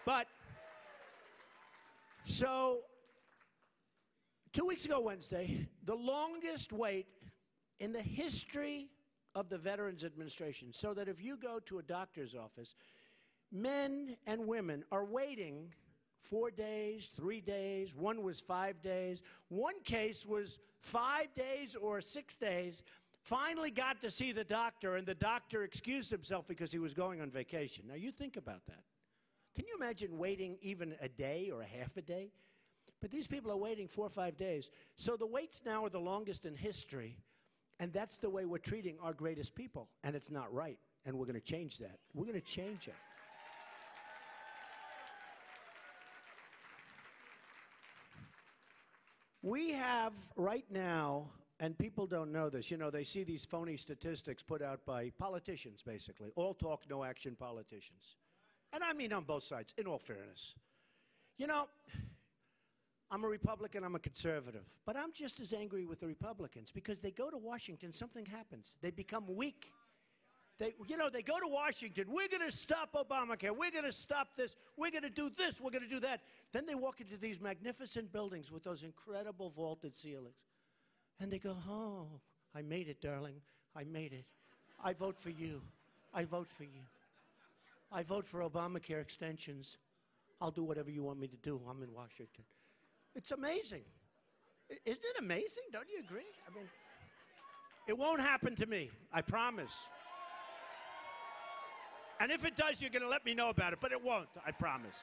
But, so, 2 weeks ago Wednesday, the longest wait in the history of the Veterans Administration, so that if you go to a doctor's office, men and women are waiting 4 days, 3 days, one was 5 days. One case was 5 days or 6 days, finally got to see the doctor, and the doctor excused himself because he was going on vacation. Now, you think about that. Can you imagine waiting even a day or a half a day? But these people are waiting 4 or 5 days. So the waits now are the longest in history, and that's the way we're treating our greatest people, and it's not right, and we're going to change that. We're going to change it. We have right now, and people don't know this, you know, they see these phony statistics put out by politicians, basically. All talk, no action politicians. And I mean on both sides, in all fairness. You know, I'm a Republican, I'm a conservative, but I'm just as angry with the Republicans because they go to Washington, something happens. They become weak. They go to Washington, we're going to stop Obamacare, we're going to stop this, we're going to do this, we're going to do that. Then they walk into these magnificent buildings with those incredible vaulted ceilings. And they go, oh, I made it, darling, I made it. I vote for you. I vote for you. I vote for Obamacare extensions. I'll do whatever you want me to do. I'm in Washington. It's amazing. Isn't it amazing? Don't you agree? I mean, it won't happen to me, I promise. And if it does, you're going to let me know about it, but it won't, I promise.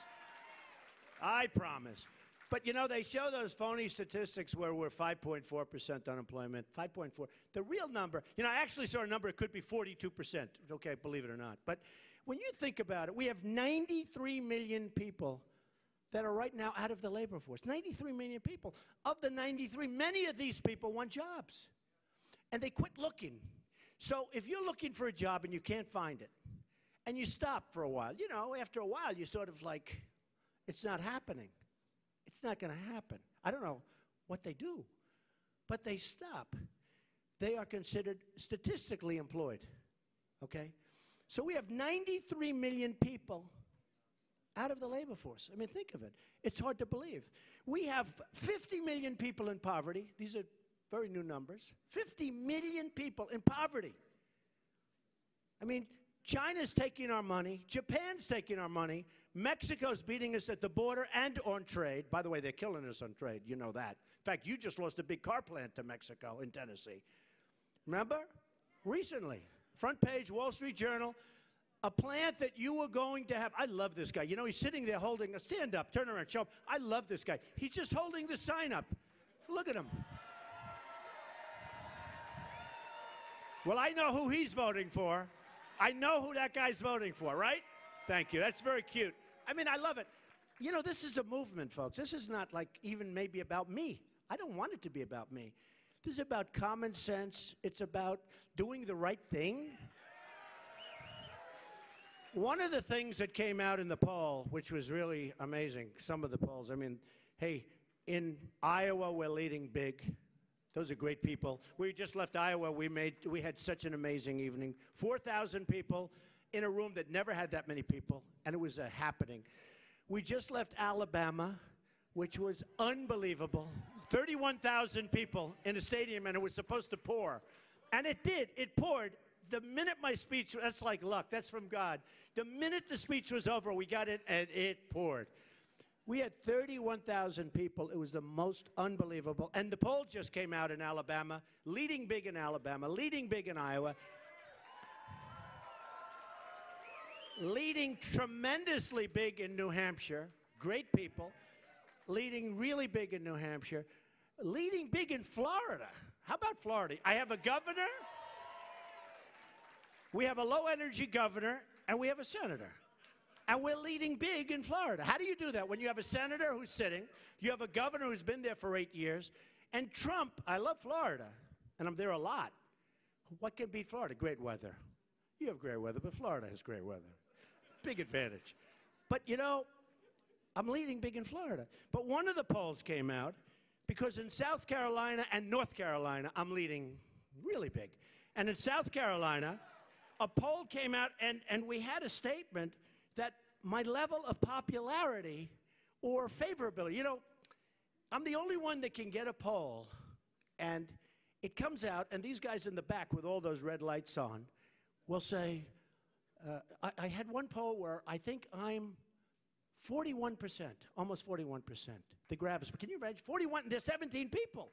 I promise. But, you know, they show those phony statistics where we're 5.4% unemployment, 5.4. The real number, you know, I actually saw a number, it could be 42%. Okay, believe it or not. But when you think about it, we have 93 million people that are right now out of the labor force. 93 million people. Of the 93, many of these people want jobs. And they quit looking. So if you're looking for a job and you can't find it, and you stop for a while, you know, after a while, you sort of like, it's not happening. It's not going to happen. I don't know what they do, but they stop. They are considered statistically employed, okay? So we have 93 million people out of the labor force. I mean, think of it. It's hard to believe. We have 50 million people in poverty. These are very new numbers. 50 million people in poverty. I mean, China's taking our money. Japan's taking our money. Mexico's beating us at the border and on trade. By the way, they're killing us on trade. You know that. In fact, you just lost a big car plant to Mexico in Tennessee. Remember? Recently. Front page, Wall Street Journal. A plant that you were going to have. I love this guy. You know, he's sitting there holding a stand up, turn around, show him. I love this guy. He's just holding the sign up. Look at him. Well, I know who he's voting for. I know who that guy's voting for, right? Thank you. That's very cute. I mean, I love it. You know, this is a movement, folks. This is not like even maybe about me. I don't want it to be about me. This is about common sense. It's about doing the right thing. One of the things that came out in the poll, which was really amazing, some of the polls, I mean, hey, in Iowa, we're leading big. Those are great people. We just left Iowa. We had such an amazing evening. 4,000 people in a room that never had that many people, and it was a happening. We just left Alabama, which was unbelievable. 31,000 people in a stadium, and it was supposed to pour. And it did. It poured. The minute my speech, that's like luck. That's from God. The minute the speech was over, we got it, and it poured. We had 31,000 people. It was the most unbelievable. And the poll just came out in Alabama, leading big in Alabama, leading big in Iowa, leading tremendously big in New Hampshire. Great people. Leading really big in New Hampshire. Leading big in Florida. How about Florida? I have a governor. We have a low-energy governor, and we have a senator. And we're leading big in Florida. How do you do that? When you have a senator who's sitting, you have a governor who's been there for 8 years, and Trump, I love Florida, and I'm there a lot. What can beat Florida? Great weather. You have great weather, but Florida has great weather. Big advantage. But, you know, I'm leading big in Florida. But one of the polls came out, because in South Carolina and North Carolina, I'm leading really big. And in South Carolina, a poll came out, and we had a statement that my level of popularity or favorability. You know, I'm the only one that can get a poll, and it comes out, and these guys in the back with all those red lights on will say, I had one poll where I think I'm 41%, almost 41%. The Gravis, can you imagine? 41, there's 17 people.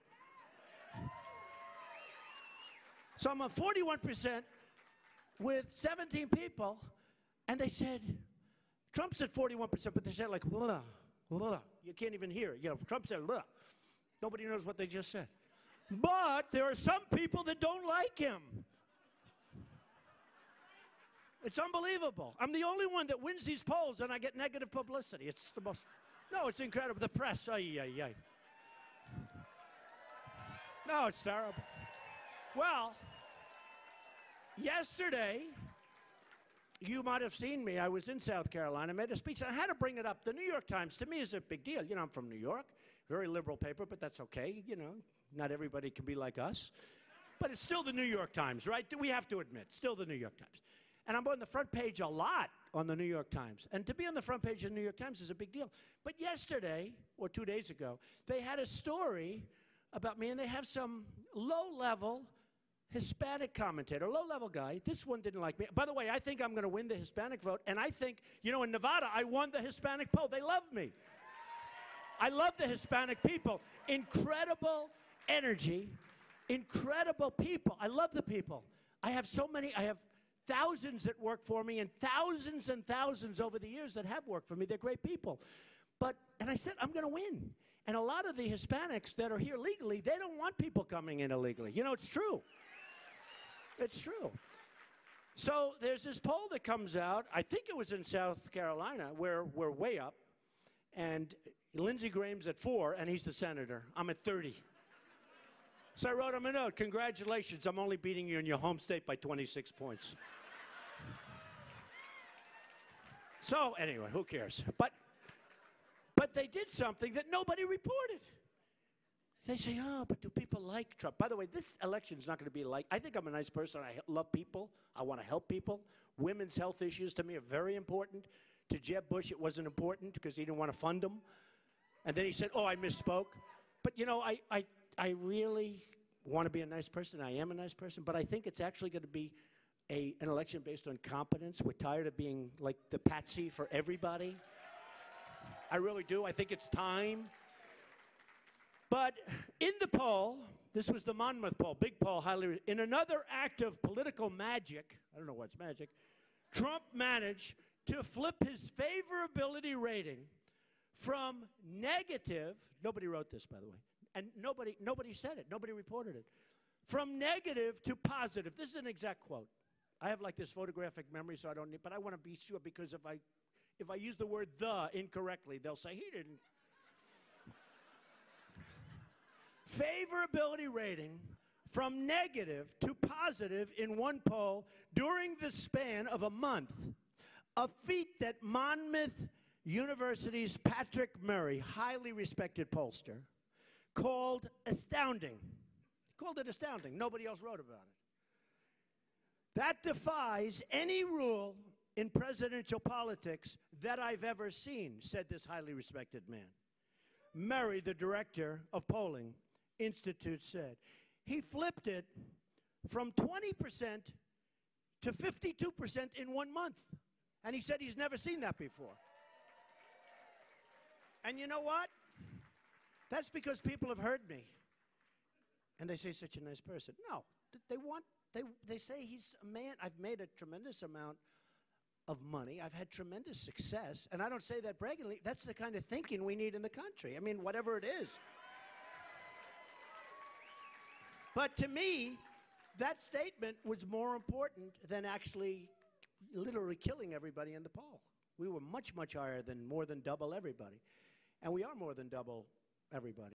So I'm on 41% with 17 people, and they said, Trump said 41%, but they said like, blah, blah. You can't even hear it. You know, Trump said, blah. Nobody knows what they just said. But there are some people that don't like him. It's unbelievable. I'm the only one that wins these polls, and I get negative publicity. It's the most, no, it's incredible. The press, ay. No, it's terrible. Well, yesterday, you might have seen me. I was in South Carolina, made a speech, and I had to bring it up. The New York Times, to me, is a big deal. You know, I'm from New York, very liberal paper, but that's okay. You know, not everybody can be like us. But it's still the New York Times, right? We have to admit, still the New York Times. And I'm on the front page a lot on the New York Times. And to be on the front page of the New York Times is a big deal. But yesterday, or 2 days ago, they had a story about me, and they have some low-level Hispanic commentator, low-level guy. This one didn't like me. By the way, I think I'm going to win the Hispanic vote, and I think, you know, in Nevada, I won the Hispanic poll. They love me. I love the Hispanic people. Incredible energy, incredible people. I love the people. I have so many. I have thousands that work for me and thousands over the years that have worked for me. They're great people. And I said, I'm going to win. And a lot of the Hispanics that are here legally, they don't want people coming in illegally. You know, it's true. It's true. So there's this poll that comes out. I think it was in South Carolina, where we're way up. And Lindsey Graham's at 4, and he's the senator. I'm at 30. So I wrote him a note. Congratulations, I'm only beating you in your home state by 26 points. So anyway, who cares? But they did something that nobody reported. They say, oh, but do people like Trump? By the way, this election's not going to be like, I think I'm a nice person. I love people. I want to help people. Women's health issues to me are very important. To Jeb Bush, it wasn't important because he didn't want to fund them. And then he said, oh, I misspoke. But, you know, I really want to be a nice person. I am a nice person. But I think it's actually going to be an election based on competence. We're tired of being like the patsy for everybody. I really do. I think it's time. But in the poll, this was the Monmouth poll, big poll, highly, in another act of political magic, I don't know what's magic, Trump managed to flip his favorability rating from negative, nobody wrote this, by the way, and nobody said it, nobody reported it, from negative to positive. This is an exact quote. I have like this photographic memory, so I don't need, but I want to be sure, because if I use the word the incorrectly, they'll say he didn't. Favorability rating from negative to positive in one poll during the span of a month, a feat that Monmouth University's Patrick Murray, highly respected pollster, called astounding. He called it astounding. Nobody else wrote about it. That defies any rule in presidential politics that I've ever seen, said this highly respected man. Murray, the director of polling Institute, said he flipped it from 20% to 52% in 1 month. And he said he's never seen that before. And you know what? That's because people have heard me. And they say, such a nice person. No, they say he's a man. I've made a tremendous amount of money. I've had tremendous success. And I don't say that braggingly. That's the kind of thinking we need in the country. I mean, whatever it is. But to me, that statement was more important than actually literally killing everybody in the poll. We were much, much higher than more than double everybody. And we are more than double everybody.